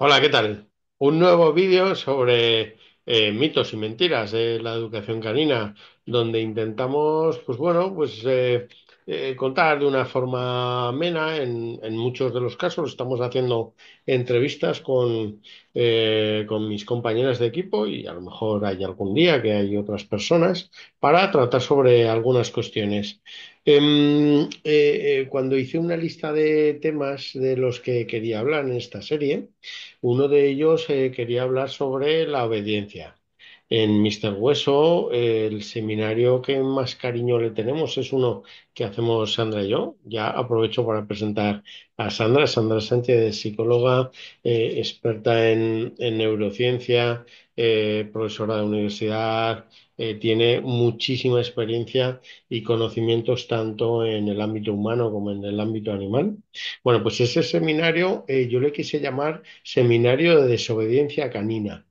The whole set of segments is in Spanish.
Hola, ¿qué tal? Un nuevo vídeo sobre mitos y mentiras de la educación canina, donde intentamos, pues bueno, contar de una forma amena. En muchos de los casos estamos haciendo entrevistas con mis compañeras de equipo y a lo mejor hay algún día que hay otras personas para tratar sobre algunas cuestiones. Cuando hice una lista de temas de los que quería hablar en esta serie, uno de ellos quería hablar sobre la obediencia. En Mister Hueso, el seminario que más cariño le tenemos es uno que hacemos Sandra y yo. Ya aprovecho para presentar a Sandra. Sandra Sánchez es psicóloga, experta en neurociencia, profesora de universidad, tiene muchísima experiencia y conocimientos tanto en el ámbito humano como en el ámbito animal. Bueno, pues ese seminario yo le quise llamar Seminario de Desobediencia Canina.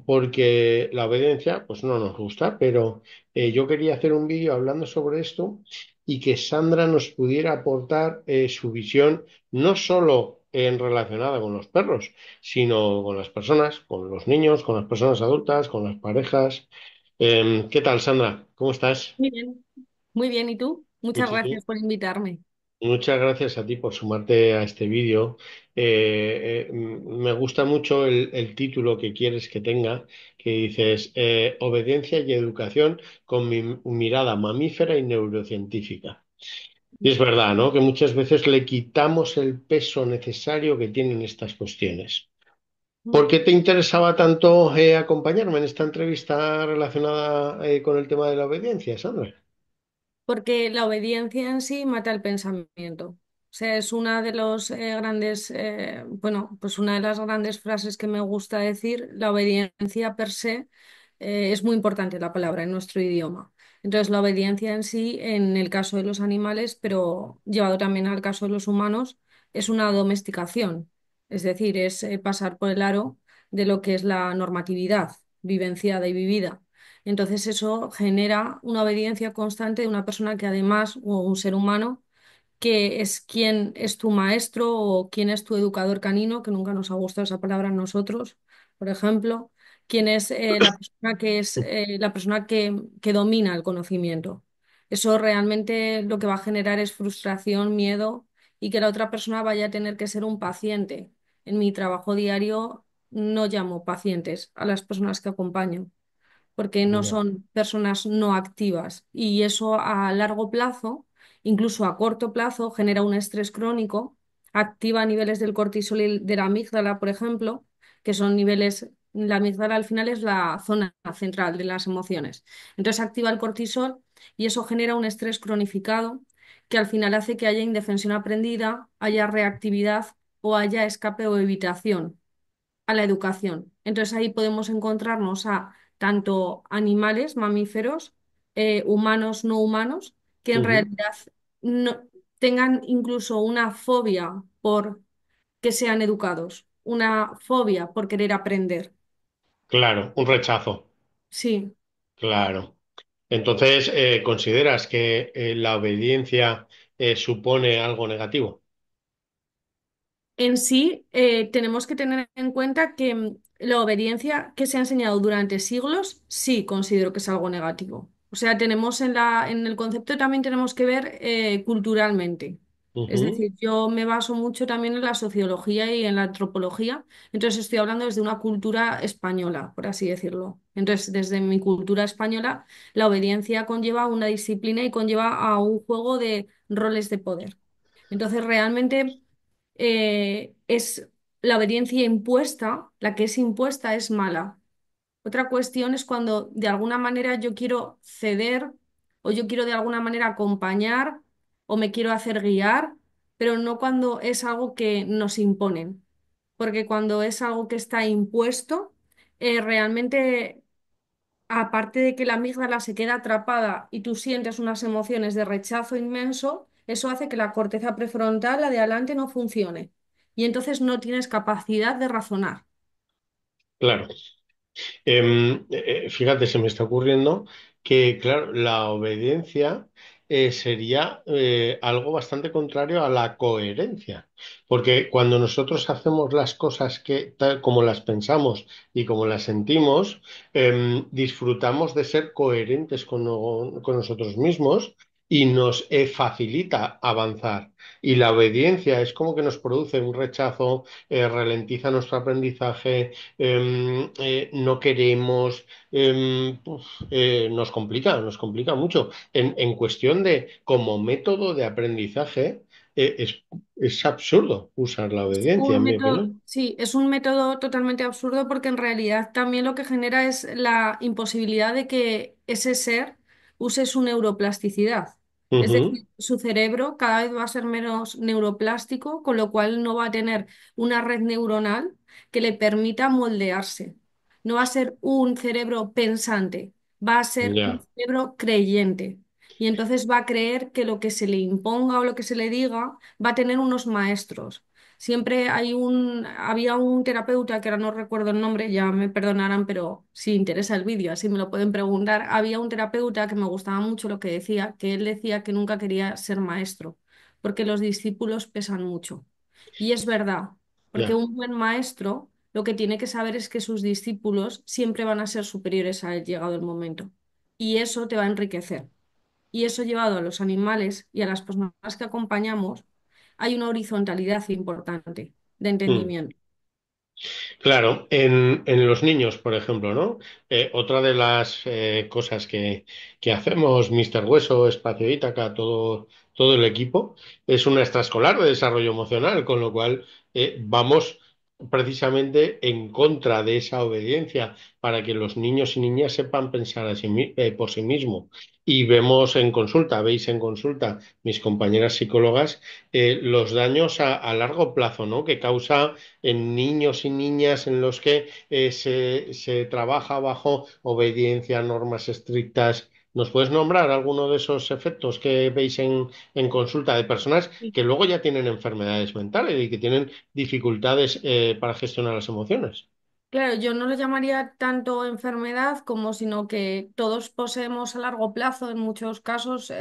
Porque la obediencia, pues no nos gusta, pero yo quería hacer un vídeo hablando sobre esto y que Sandra nos pudiera aportar su visión, no solo en relacionada con los perros, sino con las personas, con los niños, con las personas adultas, con las parejas. ¿Qué tal, Sandra? ¿Cómo estás? Muy bien, muy bien. ¿Y tú? Muchas Muchísimo. gracias por invitarme. Muchas gracias a ti por sumarte a este vídeo. Me gusta mucho el título que quieres que tenga, que dices Obediencia y educación con mi mirada mamífera y neurocientífica. Y es verdad, ¿no? Que muchas veces le quitamos el peso necesario que tienen estas cuestiones. ¿Por qué te interesaba tanto acompañarme en esta entrevista relacionada con el tema de la obediencia, Sandra? Porque la obediencia en sí mata el pensamiento. O sea, es una de los grandes, bueno, pues una de las grandes frases que me gusta decir. La obediencia per se es muy importante la palabra en nuestro idioma. Entonces, la obediencia en sí, en el caso de los animales, pero llevado también al caso de los humanos, es una domesticación. Es decir, es pasar por el aro de lo que es la normatividad vivenciada y vivida. Entonces eso genera una obediencia constante de una persona que además, o un ser humano, que es quien es tu maestro o quien es tu educador canino, que nunca nos ha gustado esa palabra a nosotros, por ejemplo, quien es la persona que domina el conocimiento. Eso realmente lo que va a generar es frustración, miedo y que la otra persona vaya a tener que ser un paciente. En mi trabajo diario no llamo pacientes a las personas que acompaño porque no Ya. son personas no activas y eso a largo plazo, incluso a corto plazo, genera un estrés crónico, activa niveles del cortisol y de la amígdala, por ejemplo, que son niveles, la amígdala al final es la zona central de las emociones. Entonces activa el cortisol y eso genera un estrés cronificado que al final hace que haya indefensión aprendida, haya reactividad o haya escape o evitación a la educación. Entonces ahí podemos encontrarnos a tanto animales, mamíferos, humanos, no humanos, que en Ujú. realidad no, tengan incluso una fobia por que sean educados, una fobia por querer aprender. Claro, un rechazo. Sí. Claro. Entonces, ¿consideras que la obediencia supone algo negativo? En sí, tenemos que tener en cuenta que la obediencia que se ha enseñado durante siglos, sí considero que es algo negativo. O sea, tenemos en el concepto también tenemos que ver culturalmente. Es Ujú. decir, yo me baso mucho también en la sociología y en la antropología. Entonces estoy hablando desde una cultura española, por así decirlo. Entonces, desde mi cultura española, la obediencia conlleva una disciplina y conlleva a un juego de roles de poder. Entonces, realmente es la obediencia impuesta, la que es impuesta es mala. Otra cuestión es cuando de alguna manera yo quiero ceder o yo quiero de alguna manera acompañar o me quiero hacer guiar, pero no cuando es algo que nos imponen. Porque cuando es algo que está impuesto, realmente, aparte de que la amígdala se queda atrapada y tú sientes unas emociones de rechazo inmenso, eso hace que la corteza prefrontal, la de adelante, no funcione. Y entonces no tienes capacidad de razonar. Claro. Fíjate, se me está ocurriendo que, claro, la obediencia. sería algo bastante contrario a la coherencia. Porque cuando nosotros hacemos las cosas tal como las pensamos y como las sentimos, disfrutamos de ser coherentes con nosotros mismos y nos facilita avanzar. Y la obediencia es como que nos produce un rechazo, ralentiza nuestro aprendizaje, no queremos, nos complica mucho. En cuestión de, como método de aprendizaje, es absurdo usar la obediencia, Un en mi método, opinión. sí, es un método totalmente absurdo porque en realidad también lo que genera es la imposibilidad de que ese ser use su neuroplasticidad. Es Ujú, decir, su cerebro cada vez va a ser menos neuroplástico, con lo cual no va a tener una red neuronal que le permita moldearse. No va a ser un cerebro pensante, va a ser un ya. cerebro creyente. Y entonces va a creer que lo que se le imponga o lo que se le diga va a tener unos maestros. Siempre había un terapeuta, que ahora no recuerdo el nombre, ya me perdonarán, pero si interesa el vídeo, así me lo pueden preguntar. Había un terapeuta que me gustaba mucho lo que decía, que él decía que nunca quería ser maestro, porque los discípulos pesan mucho. Y es verdad, porque Ya. un buen maestro lo que tiene que saber es que sus discípulos siempre van a ser superiores a él llegado el momento. Y eso te va a enriquecer. Y eso llevado a los animales y a las personas que acompañamos, hay una horizontalidad importante de Mm. entendimiento. Claro, en los niños, por ejemplo, ¿no? Otra de las cosas que hacemos, Mr. Hueso, Espacio Ítaca, todo el equipo, es una extraescolar de desarrollo emocional, con lo cual vamos precisamente en contra de esa obediencia para que los niños y niñas sepan pensar por sí mismos. Y vemos en consulta, veis en consulta, mis compañeras psicólogas, los daños a largo plazo, ¿no? Que causa en niños y niñas en los que se trabaja bajo obediencia a normas estrictas. ¿Nos puedes nombrar alguno de esos efectos que veis en consulta de personas Sí. que luego ya tienen enfermedades mentales y que tienen dificultades para gestionar las emociones? Claro, yo no lo llamaría tanto enfermedad como sino que todos poseemos a largo plazo, en muchos casos,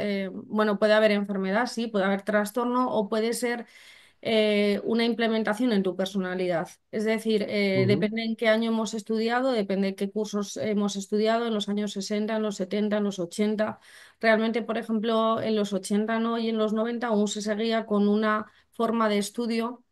bueno, puede haber enfermedad, sí, puede haber trastorno o puede ser una implementación en tu personalidad. Es decir, Ujú, depende en qué año hemos estudiado, depende de qué cursos hemos estudiado, en los años 60, en los 70, en los 80. Realmente, por ejemplo, en los 80 no y en los 90 aún se seguía con una forma de estudio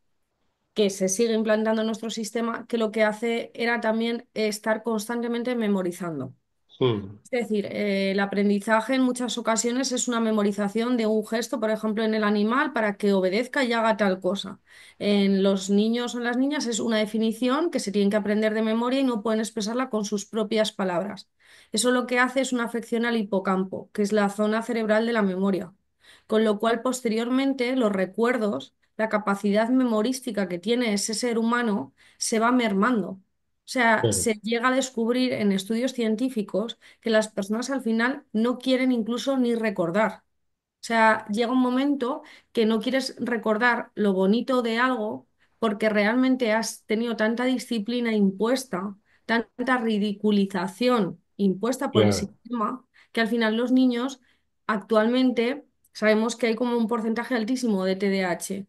que se sigue implantando en nuestro sistema, que lo que hace era también estar constantemente memorizando. mm, Es decir, el aprendizaje en muchas ocasiones es una memorización de un gesto, por ejemplo, en el animal, para que obedezca y haga tal cosa. En los niños o en las niñas es una definición que se tienen que aprender de memoria y no pueden expresarla con sus propias palabras. Eso lo que hace es una afección al hipocampo, que es la zona cerebral de la memoria, con lo cual posteriormente los recuerdos, la capacidad memorística que tiene ese ser humano, se va mermando. O sea, claro, se llega a descubrir en estudios científicos que las personas al final no quieren incluso ni recordar. O sea, llega un momento que no quieres recordar lo bonito de algo porque realmente has tenido tanta disciplina impuesta, tanta ridiculización impuesta por el claro. sistema, que al final los niños actualmente sabemos que hay como un porcentaje altísimo de TDAH.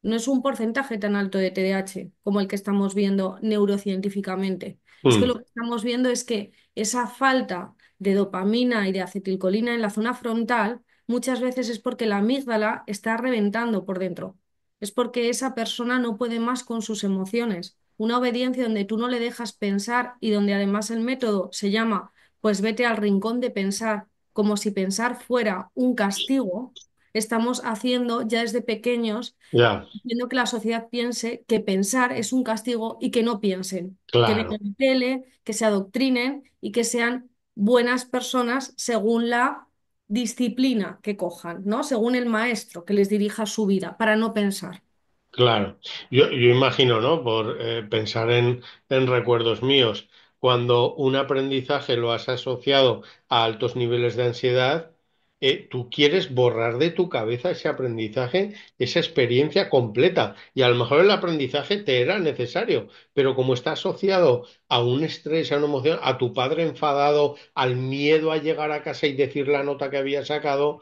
No es un porcentaje tan alto de TDAH como el que estamos viendo neurocientíficamente. Es que lo Mm, que estamos viendo es que esa falta de dopamina y de acetilcolina en la zona frontal muchas veces es porque la amígdala está reventando por dentro. Es porque esa persona no puede más con sus emociones. Una obediencia donde tú no le dejas pensar y donde además el método se llama, pues vete al rincón de pensar, como si pensar fuera un castigo, estamos haciendo ya desde pequeños, ya, haciendo que la sociedad piense que pensar es un castigo y que no piensen, que claro, vean tele, que se adoctrinen y que sean buenas personas según la disciplina que cojan, ¿no? Según el maestro que les dirija su vida, para no pensar. claro. Yo imagino, ¿no? Por pensar en recuerdos míos, cuando un aprendizaje lo has asociado a altos niveles de ansiedad, tú quieres borrar de tu cabeza ese aprendizaje, esa experiencia completa. Y a lo mejor el aprendizaje te era necesario, pero como está asociado a un estrés, a una emoción, a tu padre enfadado, al miedo a llegar a casa y decir la nota que había sacado,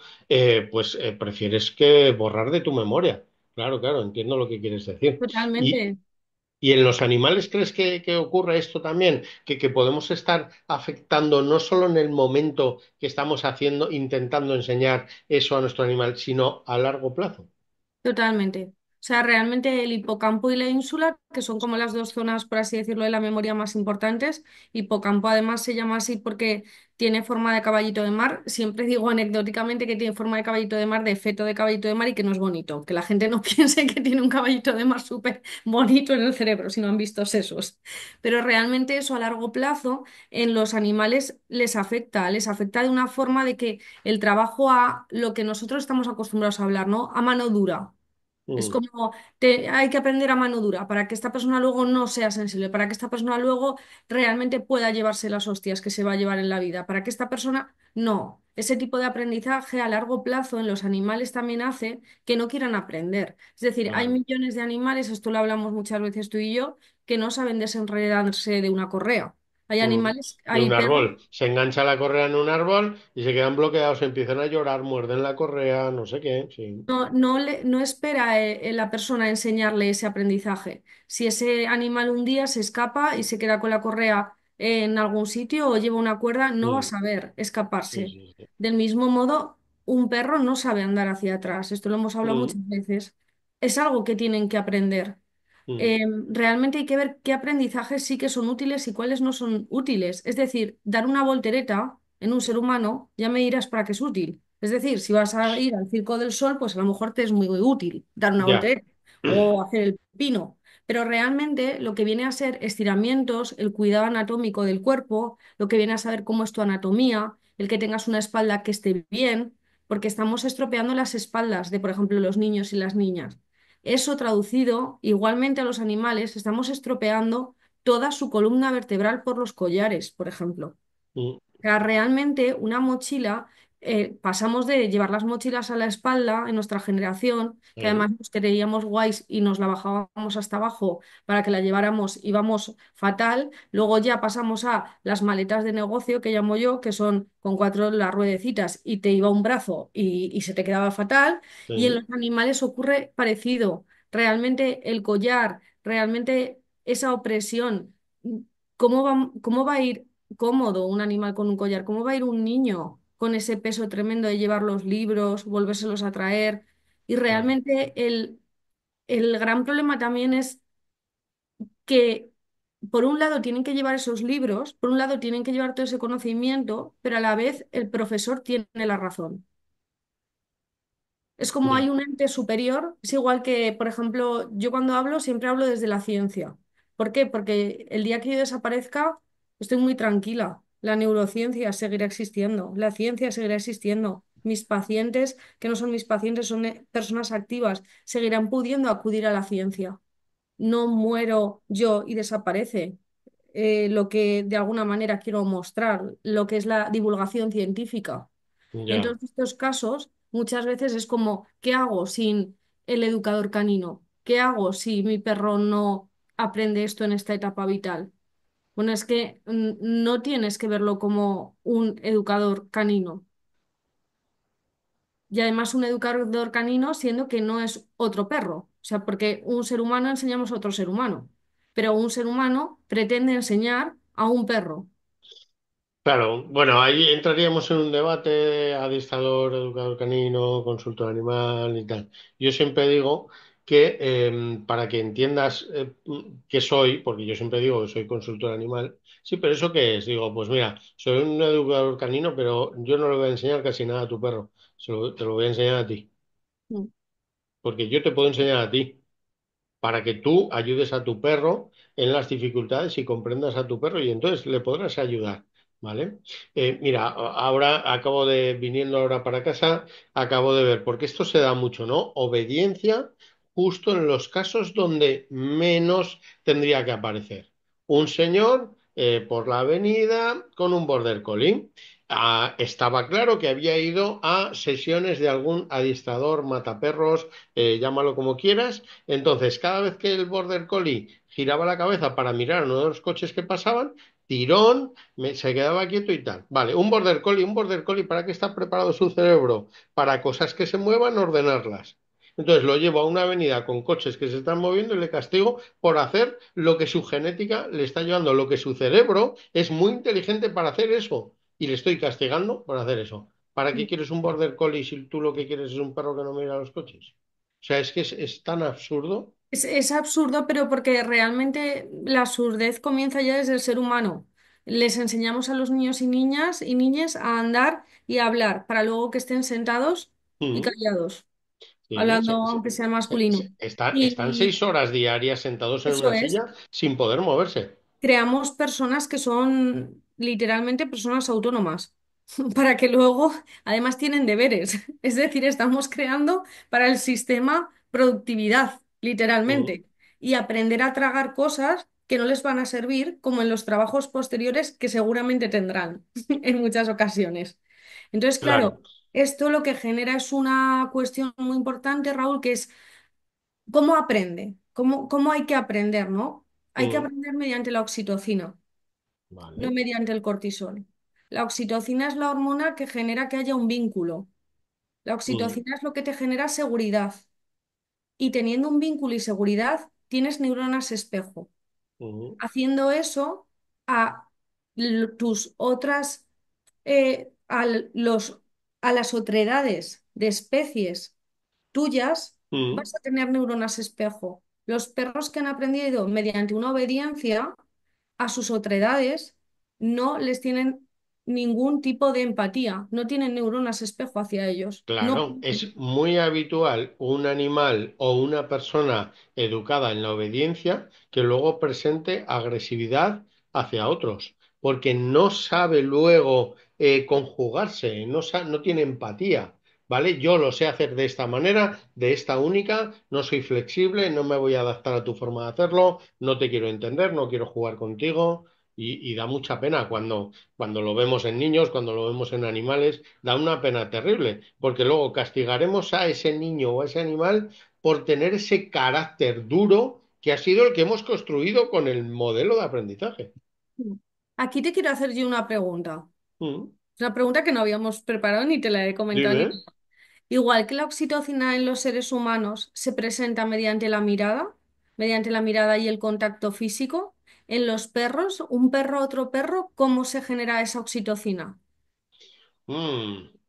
pues prefieres que borrar de tu memoria. Claro, claro, entiendo lo que quieres decir. Y, Totalmente. ¿Y en los animales crees que ocurre esto también? Que podemos estar afectando no solo en el momento que estamos haciendo, intentando enseñar eso a nuestro animal, sino a largo plazo. Totalmente. O sea, realmente el hipocampo y la ínsula, que son como las dos zonas, por así decirlo, de la memoria más importantes. Hipocampo además se llama así porque tiene forma de caballito de mar. Siempre digo anecdóticamente que tiene forma de caballito de mar, de feto de caballito de mar y que no es bonito. Que la gente no piense que tiene un caballito de mar súper bonito en el cerebro si no han visto sesos. Pero realmente eso a largo plazo en los animales les afecta de una forma de que el trabajo a lo que nosotros estamos acostumbrados a hablar, ¿no? A mano dura. Es Mm, como hay que aprender a mano dura para que esta persona luego no sea sensible, para que esta persona luego realmente pueda llevarse las hostias que se va a llevar en la vida, para que esta persona no. Ese tipo de aprendizaje a largo plazo en los animales también hace que no quieran aprender. Es decir, hay claro. millones de animales, esto lo hablamos muchas veces tú y yo, que no saben desenredarse de una correa. Hay Mm. animales, De hay un perros. árbol. Se engancha la correa en un árbol y se quedan bloqueados, empiezan a llorar, muerden la correa, no sé qué. Sí. No espera la persona enseñarle ese aprendizaje. Si ese animal un día se escapa y se queda con la correa en algún sitio o lleva una cuerda, no va a Mm, saber sí, escaparse. sí, sí. Del mismo modo, un perro no sabe andar hacia atrás. Esto lo hemos hablado Mm, muchas veces. Es algo que tienen que aprender. mm, Realmente hay que ver qué aprendizajes sí que son útiles y cuáles no son útiles. Es decir, dar una voltereta en un ser humano, ya me dirás para qué es útil. Es decir, si vas a ir al Circo del Sol, pues a lo mejor te es muy útil dar una ya. voltereta o hacer el pino. Pero realmente lo que viene a ser estiramientos, el cuidado anatómico del cuerpo, lo que viene a saber cómo es tu anatomía, el que tengas una espalda que esté bien, porque estamos estropeando las espaldas de, por ejemplo, los niños y las niñas. Eso traducido igualmente a los animales, estamos estropeando toda su columna vertebral por los collares, por ejemplo. Mm, Sea, realmente una mochila, pasamos de llevar las mochilas a la espalda en nuestra generación, que eh, además nos creíamos guays y nos la bajábamos hasta abajo para que la lleváramos, íbamos fatal. Luego ya pasamos a las maletas de negocio, que llamo yo, que son con cuatro las ruedecitas y te iba un brazo y se te quedaba fatal. Y en eh, los animales ocurre parecido. Realmente el collar, realmente esa opresión, cómo va a ir cómodo un animal con un collar? ¿Cómo va a ir un niño con ese peso tremendo de llevar los libros, volvérselos a traer? Y claro. realmente el gran problema también es que, por un lado, tienen que llevar esos libros, por un lado, tienen que llevar todo ese conocimiento, pero a la vez el profesor tiene la razón. Es como hay Ya. un ente superior, es igual que, por ejemplo, yo cuando hablo siempre hablo desde la ciencia. ¿Por qué? Porque el día que yo desaparezca estoy muy tranquila. La neurociencia seguirá existiendo, la ciencia seguirá existiendo. Mis pacientes, que no son mis pacientes, son personas activas, seguirán pudiendo acudir a la ciencia. No muero yo y desaparece lo que de alguna manera quiero mostrar, lo que es la divulgación científica. Y en Ya. todos estos casos, muchas veces es como, ¿qué hago sin el educador canino? ¿Qué hago si mi perro no aprende esto en esta etapa vital? Bueno, es que no tienes que verlo como un educador canino. Y además un educador canino siendo que no es otro perro. O sea, porque un ser humano enseñamos a otro ser humano, pero un ser humano pretende enseñar a un perro. Claro, bueno, ahí entraríamos en un debate de adiestrador, educador canino, consultor animal y tal. Yo siempre digo que para que entiendas qué soy, porque yo siempre digo que soy consultor animal, sí, pero ¿eso qué es? Digo, pues mira, soy un educador canino, pero yo no le voy a enseñar casi nada a tu perro, te lo voy a enseñar a ti, Mm. porque yo te puedo enseñar a ti para que tú ayudes a tu perro en las dificultades y comprendas a tu perro y entonces le podrás ayudar, ¿vale? Mira, ahora viniendo ahora para casa, acabo de ver, porque esto se da mucho, ¿no? Obediencia justo en los casos donde menos tendría que aparecer. Un señor por la avenida con un border collie. Estaba claro que había ido a sesiones de algún adiestrador, mataperros, llámalo como quieras. Entonces, cada vez que el Border Collie giraba la cabeza para mirar a uno de los coches que pasaban, tirón, se quedaba quieto y tal. Vale, un Border Collie, ¿para qué está preparado su cerebro? Para cosas que se muevan, ordenarlas. Entonces lo llevo a una avenida con coches que se están moviendo y le castigo por hacer lo que su genética le está llevando, lo que su cerebro es muy inteligente para hacer eso y le estoy castigando por hacer eso. ¿Para qué quieres un border collie si tú lo que quieres es un perro que no mira a los coches? O sea, es que es tan absurdo. Es absurdo, pero porque realmente la absurdez comienza ya desde el ser humano. Les enseñamos a los niños y niñas y niñas a andar y a hablar para luego que estén sentados y Mm, callados, sí, hablando aunque sea masculino. están Y 6 horas diarias sentados en eso una es. silla sin poder moverse. Creamos personas que son literalmente personas autónomas, para que luego, además, tienen deberes. Es decir, estamos creando para el sistema productividad, Mm, literalmente, y aprender a tragar cosas que no les van a servir, como en los trabajos posteriores que seguramente tendrán en muchas ocasiones. Entonces, claro, claro. esto lo que genera es una cuestión muy importante, Raúl, que es cómo aprende, cómo hay que aprender, ¿no? Hay que Mm, aprender mediante la oxitocina, no vale. mediante el cortisol. La oxitocina es la hormona que genera que haya un vínculo. La Mm, oxitocina es lo que te genera seguridad. Y teniendo un vínculo y seguridad, tienes neuronas espejo. mm, Haciendo eso, a tus otras, los, a las otredades de especies tuyas, mm. vas a tener neuronas espejo. Los perros que han aprendido mediante una obediencia a sus otredades no les tienen ningún tipo de empatía, no tienen neuronas espejo hacia ellos. No, Claro, es muy habitual un animal o una persona educada en la obediencia que luego presente agresividad hacia otros, porque no sabe luego conjugarse, no tiene empatía, ¿vale? Yo lo sé hacer de esta manera, de esta única, no soy flexible, no me voy a adaptar a tu forma de hacerlo, no te quiero entender, no quiero jugar contigo y da mucha pena cuando lo vemos en niños, cuando lo vemos en animales da una pena terrible, porque luego castigaremos a ese niño o a ese animal por tener ese carácter duro que ha sido el que hemos construido con el modelo de aprendizaje. aquí te quiero hacer yo una pregunta. Mm, Una pregunta que no habíamos preparado ni te la he comentado ni dime. nada. Igual que la oxitocina en los seres humanos se presenta mediante la mirada y el contacto físico, en los perros, un perro a otro perro, ¿cómo se genera esa oxitocina?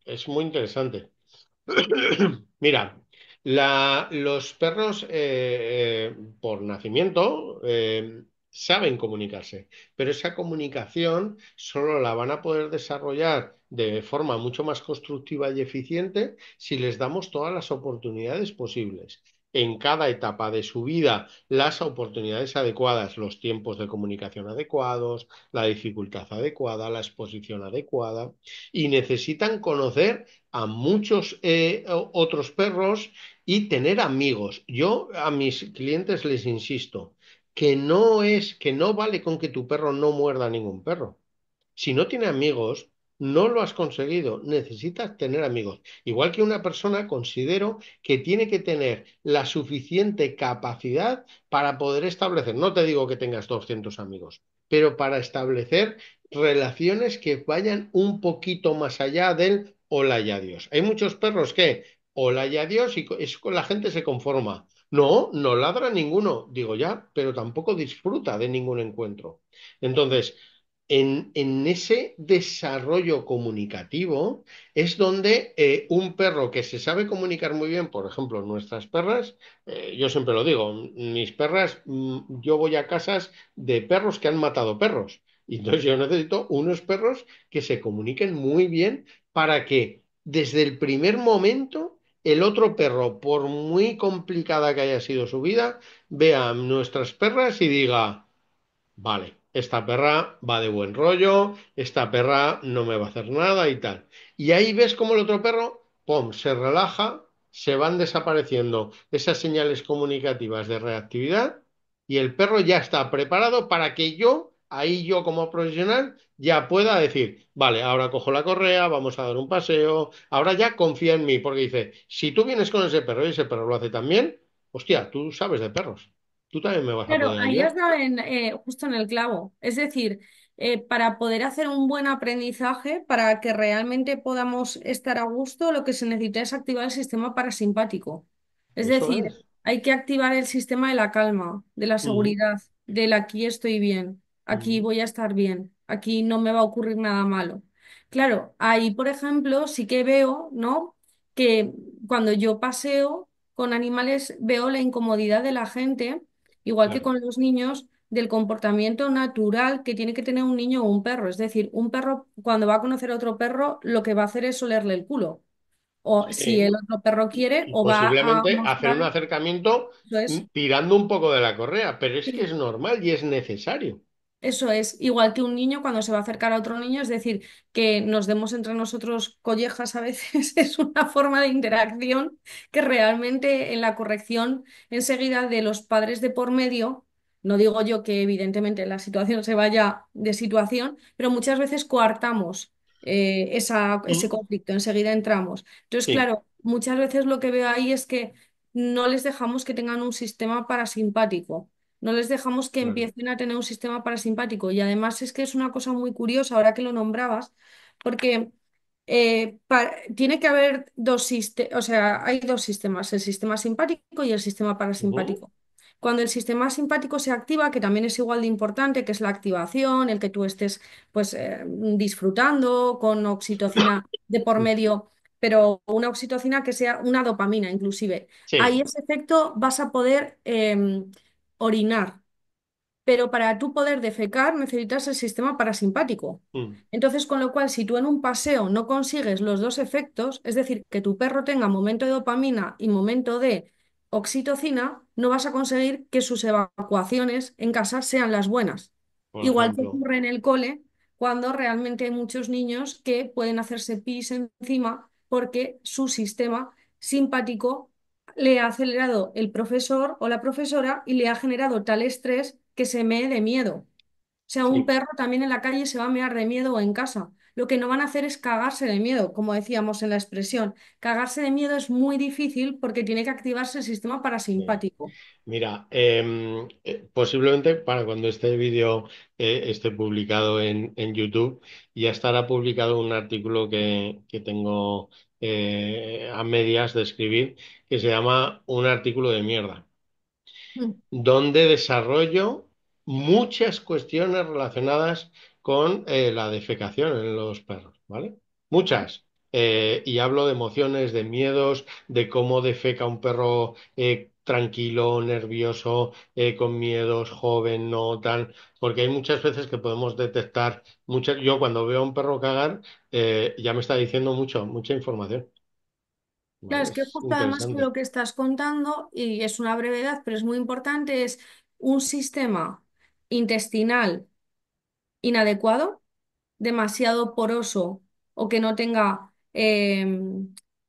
Es muy interesante. Mira, los perros por nacimiento saben comunicarse, pero esa comunicación solo la van a poder desarrollar de forma mucho más constructiva y eficiente si les damos todas las oportunidades posibles. En cada etapa de su vida, las oportunidades adecuadas, los tiempos de comunicación adecuados, la dificultad adecuada, la exposición adecuada, y necesitan conocer a muchos otros perros y tener amigos. Yo a mis clientes les insisto que no vale con que tu perro no muerda a ningún perro. Si no tiene amigos, no lo has conseguido. Necesitas tener amigos. Igual que una persona, considero que tiene que tener la suficiente capacidad para poder establecer, no te digo que tengas 200 amigos, pero para establecer relaciones que vayan un poquito más allá del hola y adiós. Hay muchos perros que hola y adiós y la gente se conforma. No, no ladra ninguno, digo ya, pero tampoco disfruta de ningún encuentro. Entonces, en ese desarrollo comunicativo es donde un perro que se sabe comunicar muy bien, por ejemplo, nuestras perras, yo siempre lo digo, mis perras, yo voy a casas de perros que han matado perros. Y entonces yo necesito unos perros que se comuniquen muy bien para que desde el primer momento el otro perro, por muy complicada que haya sido su vida, vea a nuestras perras y diga... Vale, esta perra va de buen rollo, esta perra no me va a hacer nada y tal. Y ahí ves cómo el otro perro, ¡pum!, se relaja, se van desapareciendo esas señales comunicativas de reactividad y el perro ya está preparado para que yo ahí yo como profesional ya pueda decir, vale, ahora cojo la correa, vamos a dar un paseo, ahora ya confía en mí, porque dice, si tú vienes con ese perro y ese perro lo hace también, hostia, tú sabes de perros, tú también me vas a Claro, poder ahí has ayudar. dado justo en el clavo. Es decir, para poder hacer un buen aprendizaje, para que realmente podamos estar a gusto, lo que se necesita es activar el sistema parasimpático. Es Eso decir, es. hay que activar el sistema de la calma, de la Mm, seguridad, del aquí estoy bien, aquí mm, voy a estar bien, aquí no me va a ocurrir nada malo. Claro, ahí, por ejemplo, sí que veo, ¿no? Que cuando yo paseo con animales, veo la incomodidad de la gente igual que claro. con los niños, del comportamiento natural que tiene que tener un niño o un perro. Es decir, un perro cuando va a conocer a otro perro, lo que va a hacer es olerle el culo. O si el Sí. otro perro quiere, Y o va a posiblemente hacer un mostrar, acercamiento eso es. tirando un poco de la correa, pero es que es Sí. normal y es necesario. Eso es, igual que un niño cuando se va a acercar a otro niño, es decir, que nos demos entre nosotros collejas a veces es una forma de interacción que realmente en la corrección enseguida de los padres de por medio, no digo yo que evidentemente la situación se vaya de situación, pero muchas veces coartamos ese Mm, conflicto, enseguida entramos. Entonces, sí, claro, muchas veces lo que veo ahí es que no les dejamos que tengan un sistema parasimpático. No les dejamos que claro. empiecen a tener un sistema parasimpático. Y además es que es una cosa muy curiosa ahora que lo nombrabas, porque tiene que haber dos sistemas, o sea, hay dos sistemas, el sistema simpático y el sistema Ujú, parasimpático. Cuando el sistema simpático se activa, que también es igual de importante, que es la activación, el que tú estés pues disfrutando con oxitocina de por medio, pero una oxitocina que sea una dopamina inclusive. Ahí sí. ese efecto vas a poder orinar, pero para tú poder defecar necesitas el sistema parasimpático. Mm, Entonces, con lo cual, si tú en un paseo no consigues los dos efectos, es decir, que tu perro tenga momento de dopamina y momento de oxitocina, no vas a conseguir que sus evacuaciones en casa sean las buenas. por Igual que ejemplo. ocurre en el cole, cuando realmente hay muchos niños que pueden hacerse pis encima porque su sistema simpático le ha acelerado el profesor o la profesora y le ha generado tal estrés que se mee de miedo. O sea, un Sí. perro también en la calle se va a mear de miedo o en casa. Lo que no van a hacer es cagarse de miedo, como decíamos en la expresión. Cagarse de miedo es muy difícil porque tiene que activarse el sistema Sí. parasimpático. Mira, posiblemente para cuando este vídeo esté publicado en YouTube, ya estará publicado un artículo que tengo a medias de escribir, que se llama Un artículo de mierda, Mm. donde desarrollo muchas cuestiones relacionadas con la defecación en los perros, ¿vale? Muchas. Y hablo de emociones, de miedos, de cómo defeca un perro tranquilo, nervioso, con miedos, joven, no tal, porque hay muchas veces que podemos detectar muchas. Yo cuando veo a un perro cagar, ya me está diciendo mucho, mucha información, Claro, ¿vale? es que Es justo además con interesante. lo que estás contando, y es una brevedad, pero es muy importante, es un sistema intestinal inadecuado, demasiado poroso o que no tenga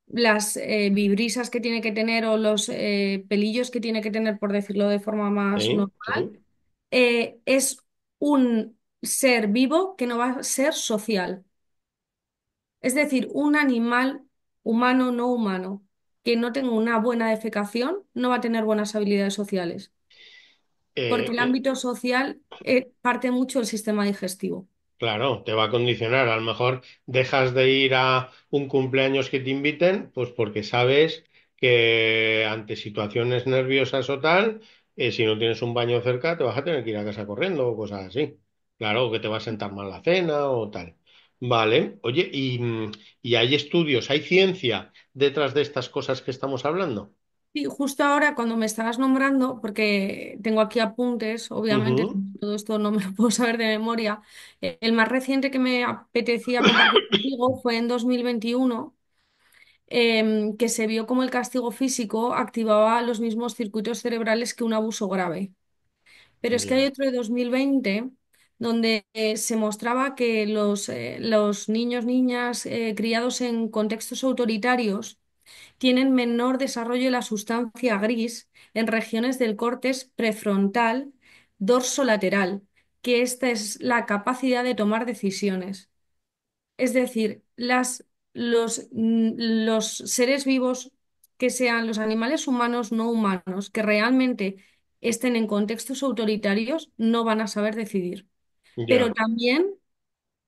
las vibrisas que tiene que tener o los pelillos que tiene que tener, por decirlo de forma más Sí, normal, sí. es un ser vivo que no va a ser social. Es decir, un animal humano no humano que no tenga una buena defecación no va a tener buenas habilidades sociales, porque Eh, el eh, ámbito social parte mucho del sistema digestivo. Claro, te va a condicionar. A lo mejor dejas de ir a un cumpleaños que te inviten, pues porque sabes que ante situaciones nerviosas o tal, si no tienes un baño cerca, te vas a tener que ir a casa corriendo o cosas así. Claro, que te va a sentar mal la cena o tal. Vale, oye, y hay estudios, hay ciencia detrás de estas cosas que estamos hablando. Sí, justo ahora cuando me estabas nombrando, porque tengo aquí apuntes, obviamente Ujú. todo esto no me lo puedo saber de memoria, el más reciente que me apetecía compartir contigo fue en 2021, que se vio como el castigo físico activaba los mismos circuitos cerebrales que un abuso grave. Pero es que hay Ya, otro de 2020 donde se mostraba que los niños, niñas criados en contextos autoritarios, tienen menor desarrollo de la sustancia gris en regiones del córtex prefrontal dorsolateral, que esta es la capacidad de tomar decisiones. Es decir, los seres vivos que sean los animales humanos no humanos, que realmente estén en contextos autoritarios, no van a saber decidir. Pero Ya, también,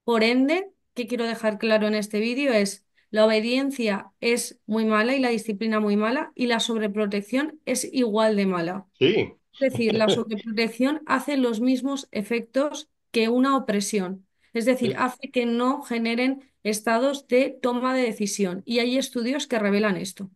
por ende, que quiero dejar claro en este vídeo es, la obediencia es muy mala y la disciplina muy mala y la sobreprotección es igual de mala. sí, Es decir, la sobreprotección hace los mismos efectos que una opresión. Es decir, hace que no generen estados de toma de decisión. Y hay estudios que revelan esto.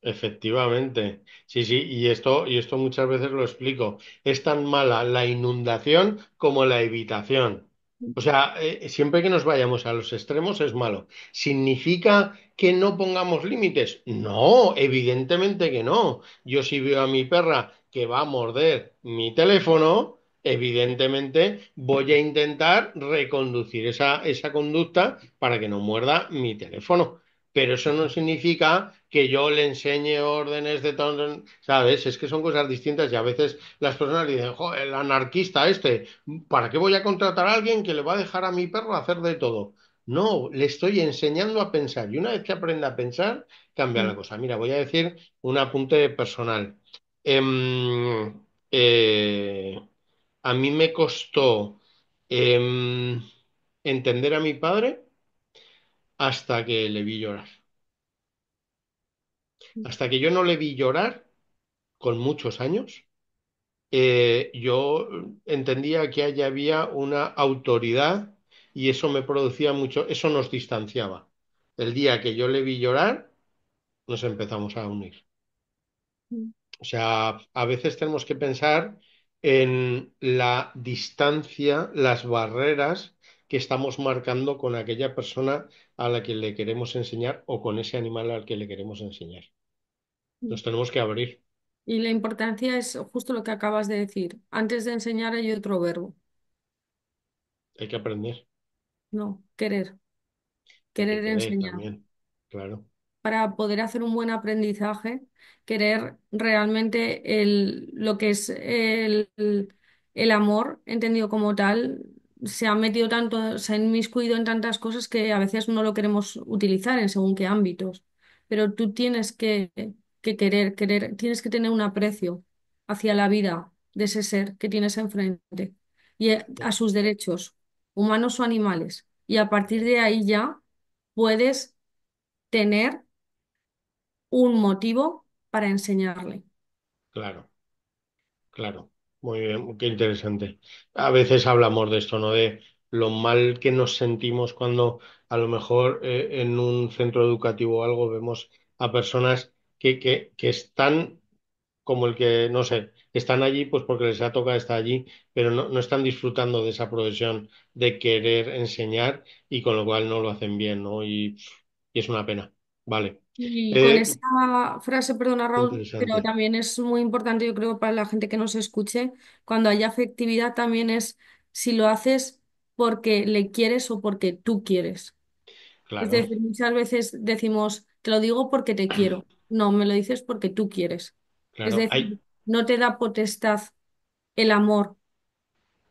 efectivamente. Sí, sí, y esto muchas veces lo explico. Es tan mala la inundación como la evitación. O sea, siempre que nos vayamos a los extremos es malo. ¿Significa que no pongamos límites? No, evidentemente que no. Yo si veo a mi perra que va a morder mi teléfono, evidentemente voy a intentar reconducir esa conducta para que no muerda mi teléfono. Pero eso no significa que yo le enseñe órdenes de todo, ¿sabes? Es que son cosas distintas y a veces las personas dicen, "Jo, el anarquista este, ¿para qué voy a contratar a alguien que le va a dejar a mi perro hacer de todo?" No, le estoy enseñando a pensar y una vez que aprenda a pensar, cambia la Mm, cosa. Mira, voy a decir un apunte personal. Em, eh, a mí me costó entender a mi padre hasta que le vi llorar. Hasta que yo no le vi llorar, con muchos años, yo entendía que allí había una autoridad y eso me producía mucho, eso nos distanciaba. El día que yo le vi llorar, nos empezamos a unir. mm. O sea, a veces tenemos que pensar en la distancia, las barreras que estamos marcando con aquella persona a la que le queremos enseñar o con ese animal al que le queremos enseñar. Mm. Nos tenemos que abrir, Y la importancia es justo lo que acabas de decir. Antes de enseñar hay otro verbo, hay que aprender, no, querer, hay que querer querer enseñar. también, claro. Para poder hacer un buen aprendizaje, querer realmente lo que es el amor, entendido como tal, se ha metido tanto, se ha inmiscuido en tantas cosas que a veces no lo queremos utilizar en según qué ámbitos. Pero tú tienes que querer, tienes que tener un aprecio hacia la vida de ese ser que tienes enfrente y a sus derechos, humanos o animales. Y a partir de ahí ya puedes tener un motivo para enseñarle. Claro, claro. Muy bien, qué interesante. A veces hablamos de esto, ¿no? De lo mal que nos sentimos cuando a lo mejor en un centro educativo o algo vemos a personas que están como el que, no sé, están allí pues porque les ha tocado estar allí, pero no están disfrutando de esa profesión de querer enseñar y con lo cual no lo hacen bien, ¿no? Y es una pena. Vale. Y con Eh, esa frase, perdona Raúl, pero interesante, también es muy importante, yo creo, para la gente que nos escuche, cuando haya afectividad también es si lo haces porque le quieres o porque tú quieres. Es claro, decir, muchas veces decimos, te lo digo porque te quiero. No, me lo dices porque tú quieres. Es claro. decir, no te da potestad el amor.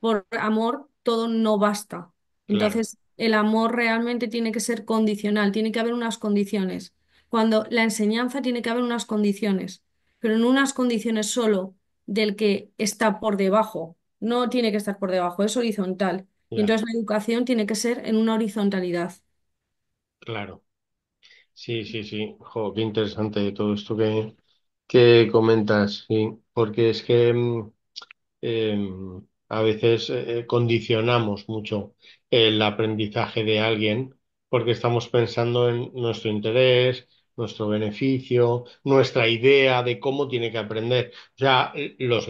Por amor todo no basta. Claro, Entonces, el amor realmente tiene que ser condicional, tiene que haber unas condiciones. Cuando la enseñanza tiene que haber unas condiciones, pero no unas condiciones solo del que está por debajo. No tiene que estar por debajo, es horizontal. Y ya, entonces la educación tiene que ser en una horizontalidad. claro. Sí, sí, sí. Jo, qué interesante todo esto que comentas, sí. Porque es que eh, a veces condicionamos mucho el aprendizaje de alguien porque estamos pensando en nuestro interés, nuestro beneficio, nuestra idea de cómo tiene que aprender. O sea, las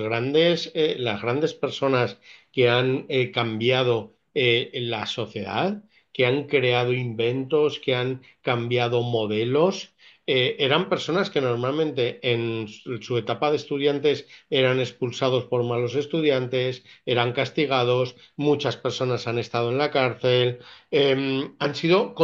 grandes personas que han cambiado la sociedad, que han creado inventos, que han cambiado modelos, eran personas que normalmente en su etapa de estudiantes eran expulsados por malos estudiantes, eran castigados, muchas personas han estado en la cárcel, han sido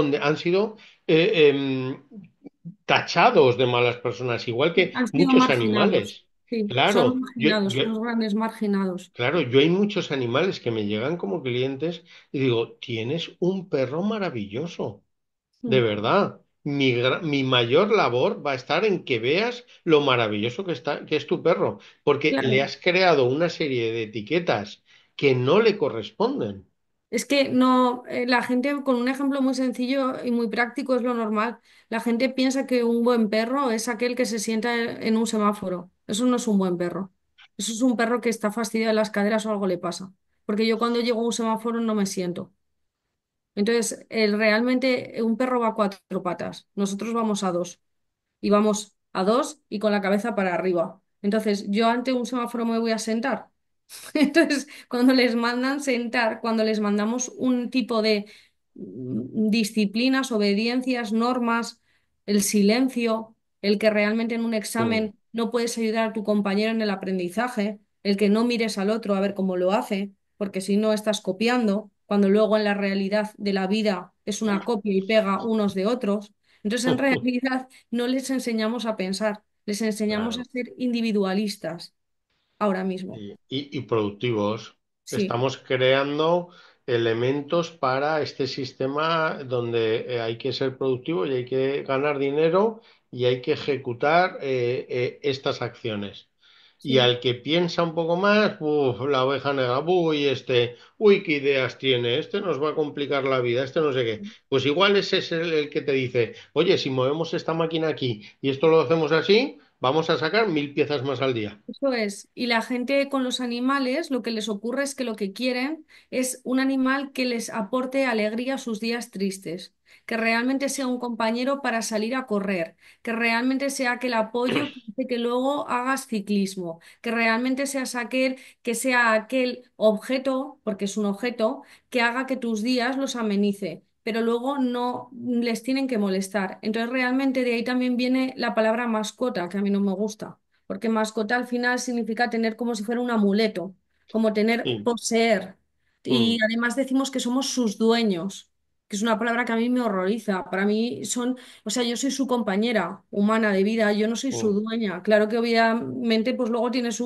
tachados de malas personas, igual que Han sido muchos marginados. animales. Sí, son Claro, marginados, son los grandes marginados. claro, yo hay muchos animales que me llegan como clientes y digo, tienes un perro maravilloso, de Mm. verdad. Mi mayor labor va a estar en que veas lo maravilloso que es tu perro, porque le Claro. has creado una serie de etiquetas que no le corresponden. Es que no, la gente con un ejemplo muy sencillo y muy práctico es lo normal. La gente piensa que un buen perro es aquel que se sienta en un semáforo. Eso no es un buen perro. Eso es un perro que está fastidiado de las caderas o algo le pasa. Porque yo cuando llego a un semáforo no me siento. Entonces, realmente un perro va a cuatro patas. Nosotros vamos a dos. Y vamos a dos y con la cabeza para arriba. Entonces, yo ante un semáforo me voy a sentar. Entonces, cuando les mandan sentar, cuando les mandamos un tipo de disciplinas, obediencias, normas, el silencio, el que realmente en un Mm. examen no puedes ayudar a tu compañero en el aprendizaje, el que no mires al otro a ver cómo lo hace, porque si no estás copiando, cuando luego en la realidad de la vida es una copia y pega unos de otros. Entonces, en realidad, no les enseñamos a pensar, les enseñamos a Claro. ser individualistas ahora mismo. Y productivos. Sí, Estamos creando elementos para este sistema donde hay que ser productivo y hay que ganar dinero y hay que ejecutar estas acciones. Y sí. al que piensa un poco más, uf, la oveja negra, uy, qué ideas tiene, este nos va a complicar la vida, este no sé qué. Pues igual ese es el que te dice, oye, si movemos esta máquina aquí y esto lo hacemos así, vamos a sacar 1000 piezas más al día. Eso es. Y la gente con los animales, lo que les ocurre es que lo que quieren es un animal que les aporte alegría a sus días tristes, que realmente sea un compañero para salir a correr, que realmente sea aquel apoyo que hace que luego hagas ciclismo, que realmente seas aquel, que sea aquel objeto, porque es un objeto, que haga que tus días los amenice. Pero luego no les tienen que molestar. Entonces, realmente de ahí también viene la palabra mascota, que a mí no me gusta porque mascota al final significa tener como si fuera un amuleto, como tener, Sí. poseer. Y Mm. además decimos que somos sus dueños, que es una palabra que a mí me horroriza. Para mí son, o sea, yo soy su compañera humana de vida, yo no soy su Mm. dueña. Claro que obviamente pues luego tienes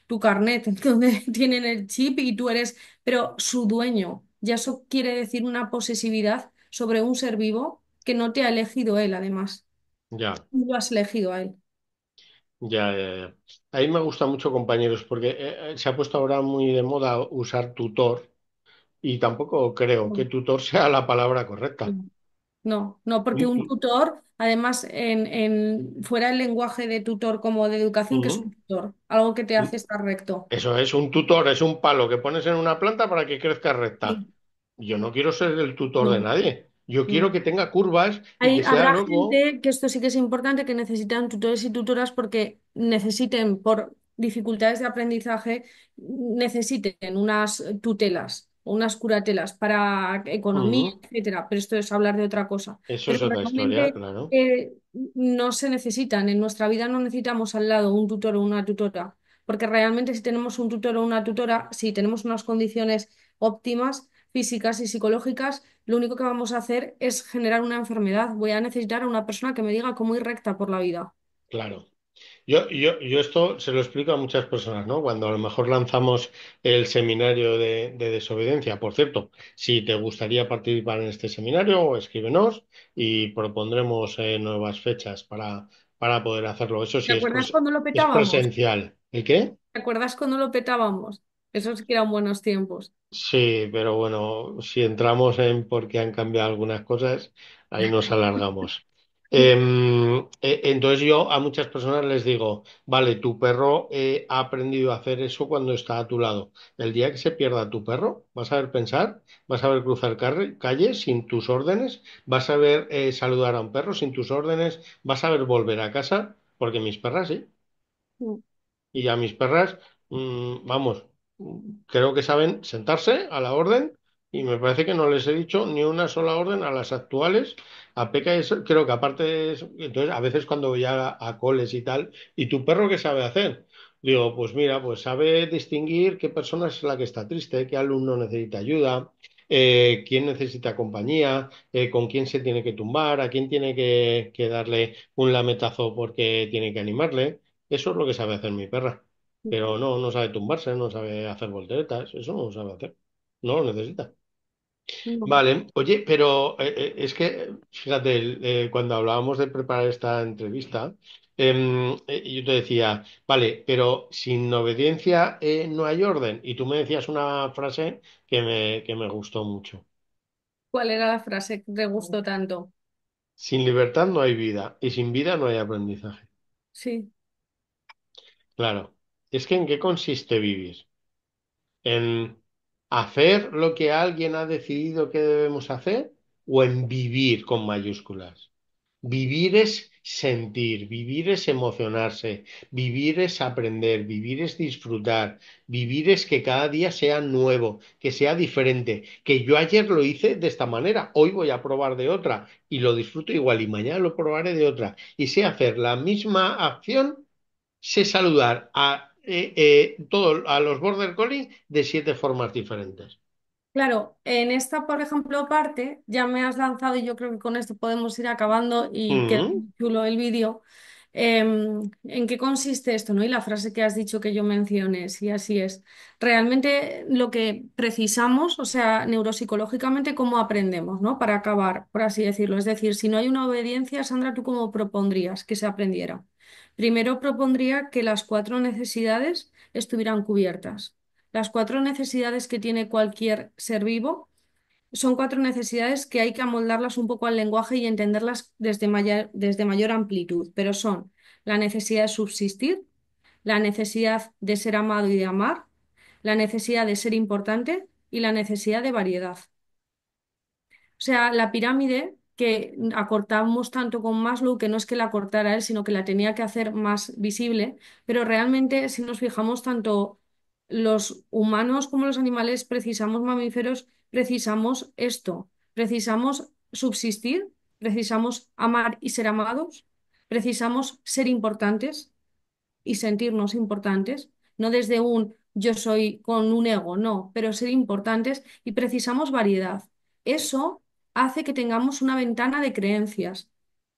tu carnet donde tienen el chip y tú eres, pero su dueño. Ya eso quiere decir una posesividad sobre un ser vivo que no te ha elegido él, además. Ya, Tú lo has elegido a él. ya. A mí me gusta mucho compañeros porque se ha puesto ahora muy de moda usar tutor y tampoco creo que tutor sea la palabra correcta. No. No, no, porque Un un tu- tutor, además, fuera el lenguaje de tutor como de educación, que es un Ujú. tutor, algo que te hace Un- estar recto. Eso es, un tutor es un palo que pones en una planta para que crezca recta. Sí. Yo no quiero ser el tutor de No, nadie. Yo quiero no. que tenga curvas y que sea Habrá luego. gente que esto sí que es importante, que necesitan tutores y tutoras porque necesiten, por dificultades de aprendizaje, necesiten unas tutelas o unas curatelas para economía, Ujú. etcétera. Pero esto es hablar de otra cosa. Eso Pero es otra historia, realmente claro. no se necesitan. En nuestra vida no necesitamos al lado un tutor o una tutora. Porque realmente si tenemos un tutor o una tutora, si tenemos unas condiciones óptimas, físicas y psicológicas, lo único que vamos a hacer es generar una enfermedad. Voy a necesitar a una persona que me diga cómo ir recta por la vida. Claro. Yo esto se lo explico a muchas personas, ¿no? Cuando a lo mejor lanzamos el seminario de desobediencia. Por cierto, si te gustaría participar en este seminario, escríbenos y propondremos nuevas fechas para poder hacerlo. Eso ¿Te sí, acuerdas cuando lo es petábamos? presencial. ¿El qué? ¿Te acuerdas cuando lo petábamos? Esos sí que eran buenos tiempos. Sí, pero bueno, si entramos en por qué han cambiado algunas cosas, ahí nos alargamos. Entonces yo a muchas personas les digo, vale, tu perro ha aprendido a hacer eso cuando está a tu lado. El día que se pierda tu perro, vas a ver pensar, vas a ver cruzar calles sin tus órdenes, vas a ver saludar a un perro sin tus órdenes, vas a ver volver a casa, porque mis perras sí. Mm. Y a mis perras, vamos, creo que saben sentarse a la orden y me parece que no les he dicho ni una sola orden a las actuales. A Peca creo que aparte de eso, entonces a veces cuando voy a coles y tal, ¿y tu perro qué sabe hacer? Digo, pues mira, pues sabe distinguir qué persona es la que está triste, qué alumno necesita ayuda, quién necesita compañía, con quién se tiene que tumbar, a quién tiene que darle un lametazo porque tiene que animarle. Eso es lo que sabe hacer mi perra. Pero no, no sabe tumbarse, no sabe hacer volteretas, eso no lo sabe hacer. No lo necesita. No. Vale, oye, pero es que, fíjate, cuando hablábamos de preparar esta entrevista, yo te decía, vale, pero sin obediencia no hay orden. Y tú me decías una frase que me gustó mucho. ¿Cuál era la frase que te gustó tanto? Sin libertad no hay vida y sin vida no hay aprendizaje. Sí, Claro, es que ¿en qué consiste vivir? ¿En hacer lo que alguien ha decidido que debemos hacer o en vivir con mayúsculas? Vivir es sentir, vivir es emocionarse, vivir es aprender, vivir es disfrutar, vivir es que cada día sea nuevo, que sea diferente, que yo ayer lo hice de esta manera, hoy voy a probar de otra y lo disfruto igual y mañana lo probaré de otra y sé hacer la misma acción, sé saludar a los Border Collie de 7 formas diferentes. claro, en esta, por ejemplo, parte ya me has lanzado y yo creo que con esto podemos ir acabando y queda Mm, muy chulo el vídeo. ¿En qué consiste esto, no? Y la frase que has dicho que yo mencioné, sí, así es. Realmente lo que precisamos, o sea, neuropsicológicamente, cómo aprendemos, ¿no? Para acabar, por así decirlo. Es decir, si no hay una obediencia, Sandra, ¿tú cómo propondrías que se aprendiera? Primero propondría que las 4 necesidades estuvieran cubiertas. Las 4 necesidades que tiene cualquier ser vivo son 4 necesidades que hay que amoldarlas un poco al lenguaje y entenderlas desde mayor amplitud, pero son la necesidad de subsistir, la necesidad de ser amado y de amar, la necesidad de ser importante y la necesidad de variedad. O sea, la pirámide que acortamos tanto con Maslow, que no es que la acortara él, sino que la tenía que hacer más visible, pero realmente si nos fijamos tanto los humanos como los animales precisamos mamíferos, precisamos esto, precisamos subsistir, precisamos amar y ser amados, precisamos ser importantes y sentirnos importantes, no desde un yo soy con un ego, no, pero ser importantes y precisamos variedad. Eso hace que tengamos una ventana de creencias.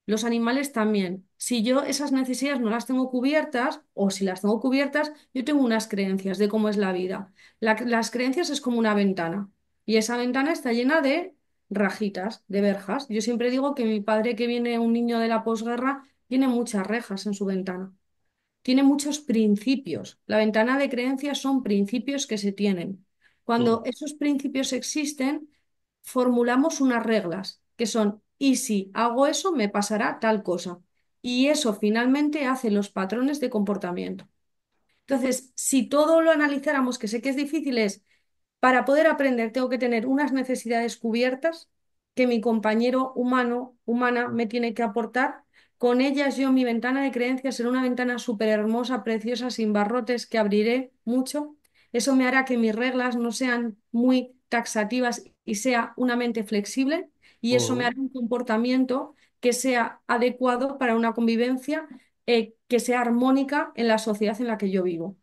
Los animales también. Si yo esas necesidades no las tengo cubiertas, o si las tengo cubiertas, yo tengo unas creencias de cómo es la vida. Las creencias es como una ventana y esa ventana está llena de rajitas, de verjas. Yo siempre digo que mi padre, que viene un niño de la posguerra, tiene muchas rejas en su ventana, tiene muchos principios. La ventana de creencias son principios que se tienen. mm, Cuando esos principios existen, formulamos unas reglas que son, y si hago eso, me pasará tal cosa. Y eso finalmente hace los patrones de comportamiento. Entonces, si todo lo analizáramos, que sé que es difícil, es para poder aprender tengo que tener unas necesidades cubiertas que mi compañero humana, me tiene que aportar. Con ellas yo, mi ventana de creencias será una ventana súper hermosa, preciosa, sin barrotes, que abriré mucho. Eso me hará que mis reglas no sean muy taxativas y sea una mente flexible. Y eso me mm. hará un comportamiento que sea adecuado para una convivencia, que sea armónica en la sociedad en la que yo vivo.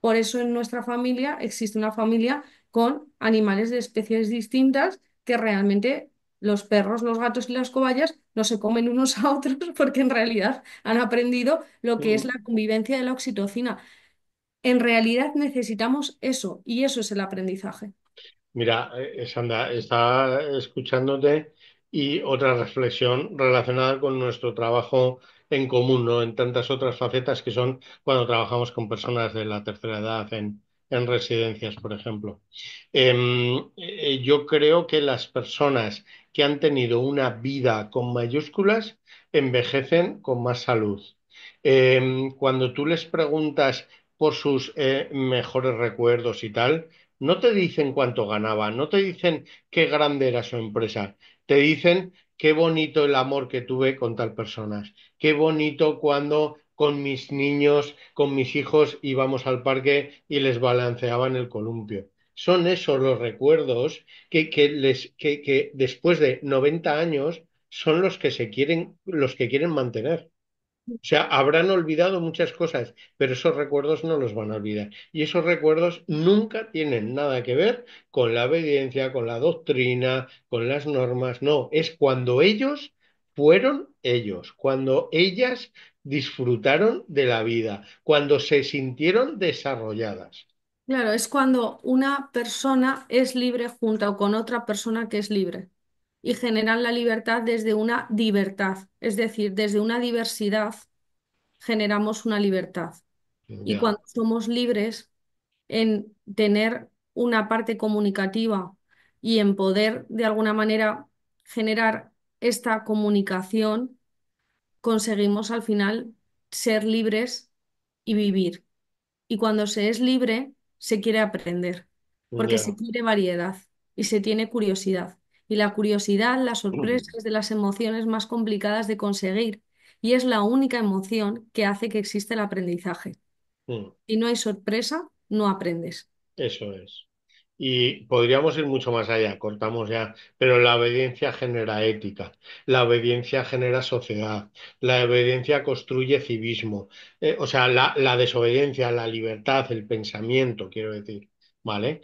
Por eso en nuestra familia existe una familia con animales de especies distintas que realmente los perros, los gatos y las cobayas no se comen unos a otros porque en realidad han aprendido lo que es la Mm. convivencia de la oxitocina. En realidad necesitamos eso y eso es el aprendizaje. Mira, Sandra, está escuchándote y otra reflexión relacionada con nuestro trabajo en común, ¿no? En tantas otras facetas que son cuando trabajamos con personas de la tercera edad en residencias, por ejemplo. Yo creo que las personas que han tenido una vida con mayúsculas envejecen con más salud. Cuando tú les preguntas por sus mejores recuerdos y tal, no te dicen cuánto ganaba, no te dicen qué grande era su empresa, te dicen qué bonito el amor que tuve con tal persona, qué bonito cuando con mis niños, con mis hijos íbamos al parque y les balanceaba en el columpio. Son esos los recuerdos que después de 90 años son los que quieren mantener. O sea, habrán olvidado muchas cosas, pero esos recuerdos no los van a olvidar. Y esos recuerdos nunca tienen nada que ver con la obediencia, con la doctrina, con las normas. No, es cuando ellos fueron ellos, cuando ellas disfrutaron de la vida, cuando se sintieron desarrolladas. Claro, es cuando una persona es libre junto con otra persona que es libre y generan la libertad desde una libertad, es decir, desde una diversidad generamos una libertad. Y Ya, cuando somos libres en tener una parte comunicativa y en poder de alguna manera generar esta comunicación, conseguimos al final ser libres y vivir. Y cuando se es libre, se quiere aprender, porque se ya. quiere variedad y se tiene curiosidad. Y la curiosidad, la sorpresa es de las emociones más complicadas de conseguir y es la única emoción que hace que exista el aprendizaje. Si no hay sorpresa, no aprendes. Eso es. Y podríamos ir mucho más allá, cortamos ya, pero la obediencia genera ética, la obediencia genera sociedad, la obediencia construye civismo. O sea, la desobediencia, la libertad, el pensamiento, quiero decir, ¿vale?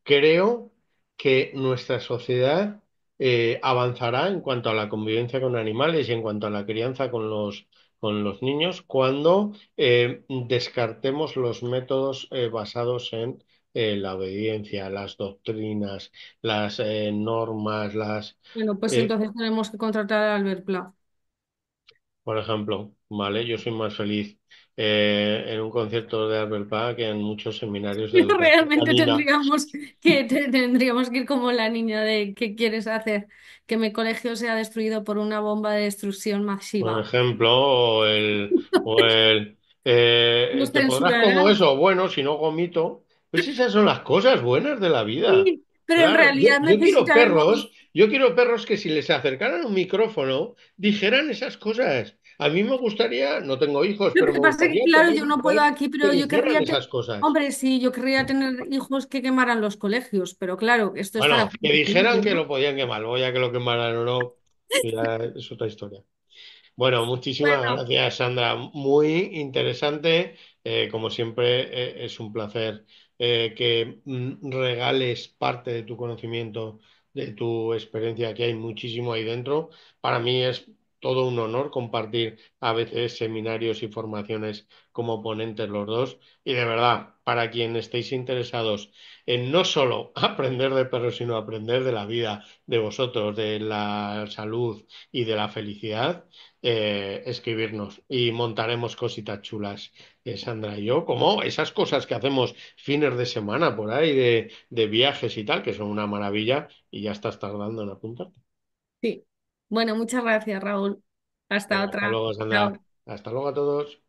Creo que nuestra sociedad avanzará en cuanto a la convivencia con animales y en cuanto a la crianza con los niños cuando descartemos los métodos basados en la obediencia, las doctrinas, las normas, Bueno, pues eh, entonces tenemos que contratar a Albert Pla. por ejemplo, ¿vale? Yo soy más feliz en un concierto de Albert Park que en muchos seminarios de educación Realmente canina. tendríamos que ir como la niña de ¿qué quieres hacer? Que mi colegio sea destruido por una bomba de destrucción Por masiva. ejemplo, Nos ¿te podrás como censurarán. eso? Bueno, si no gomito. Pues esas son las cosas buenas de la vida. Sí, pero en Claro, realidad necesitaremos. yo quiero perros que si les acercaran un micrófono dijeran esas cosas. A mí me gustaría, no tengo hijos, Lo pero que me pasa es que, gustaría claro, tener yo no puedo hijos aquí, que pero yo dijeran querría esas cosas. Hombre, sí, yo querría tener hijos que quemaran los colegios, pero claro, esto estará Bueno, que prohibido, dijeran que lo ¿no? podían quemar, luego ya que lo quemaran o no, ya es otra historia. Bueno, muchísimas Bueno, gracias, Sandra. Muy interesante. Como siempre, es un placer que regales parte de tu conocimiento, de tu experiencia, que hay muchísimo ahí dentro. Para mí es todo un honor compartir a veces seminarios y formaciones como ponentes los dos. Y de verdad, para quien estéis interesados en no solo aprender de perros, sino aprender de la vida, de vosotros, de la salud y de la felicidad escribirnos y montaremos cositas chulas, Sandra y yo, como esas cosas que hacemos fines de semana por ahí de viajes y tal, que son una maravilla y ya estás tardando en apuntarte. sí. Bueno, muchas gracias, Raúl. Hasta Venga, hasta otra. luego, Sandra. Chao. Hasta luego a todos.